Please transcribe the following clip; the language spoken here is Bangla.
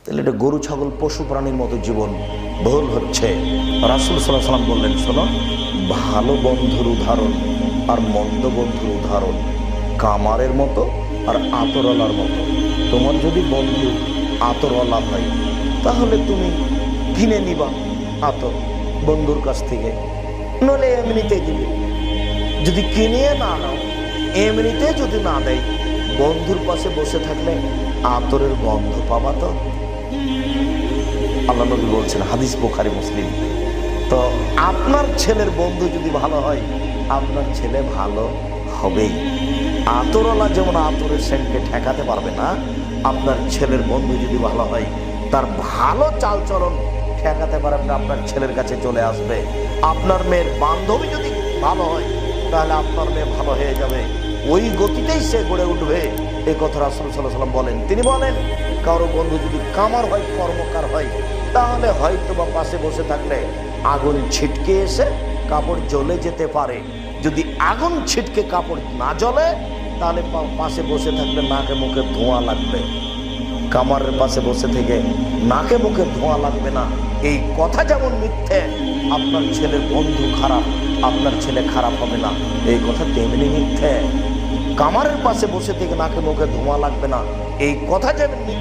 তাহলে এটা গরু ছাগল পশু প্রাণীর মতো জীবন ভুল হচ্ছে। রাসূল সাল্লাল্লাহু আলাইহি ওয়াসাল্লাম বললেন, শোনো, ভালো বন্ধুর উদাহরণ আর মন্দ বন্ধুর উদাহরণ কামারের মতো আর আতরওয়ালার মতো। তোমার যদি বন্ধু আতরওয়ালা হয় তাহলে তুমি কিনে নিবা আতর বন্ধুর কাছ থেকে, নলে এমনিতে দিবে। যদি কিনে না নাও, এমনিতে যদি না দেয়, বন্ধুর পাশে বসে থাকলে আতরের গন্ধ পাবা তো। আল্লাহ নবী বলছেন, হাদিস বুখারী মুসলিম। তো আপনার ছেলের বন্ধু যদি ভালো হয়, আপনার ছেলে ভালো হবেই। আতরওয়ালা যেমন আতরের সেন্টকে ঠেকাতে পারবে না, আপনার ছেলের বন্ধু যদি ভালো হয়, তার ভালো চালচলন ঠেকাতে পারবে না, আপনার ছেলের কাছে চলে আসবে। আপনার মেয়ের বান্ধবী যদি ভালো হয়, তাহলে আপনার মেয়ে ভালো হয়ে যাবে, ওই গতিতেই সে গড়ে উঠবে। এই কথা রাসূল সাল্লাল্লাহু আলাইহি ওয়াসাল্লাম বলেন। তিনি বলেন, কারো বন্ধু যদি কামার হয়, কর্মকার হয়, তাহলে হয়তো বা পাশে বসে থাকলে আগুন ছিটকে এসে কাপড় জ্বলে যেতে পারে। যদি আগুন ছিটকে কাপড় না জ্বলে, তাহলে পাশে বসে থাকলে নাকে মুখে ধোঁয়া লাগবে। কামারের পাশে বসে থেকে নাকে মুখে ধোঁয়া লাগবে না, এই কথা যেমন মিথ্যে, আপনার ছেলের বন্ধু খারাপ, আপনার ছেলে খারাপ হবে না, এই কথা তেমনি মিথ্যে। কামারের পাশে বসে থেকে নাকে মুখে ধোঁয়া লাগবে না, এই কথা যেমন মিথ্যে।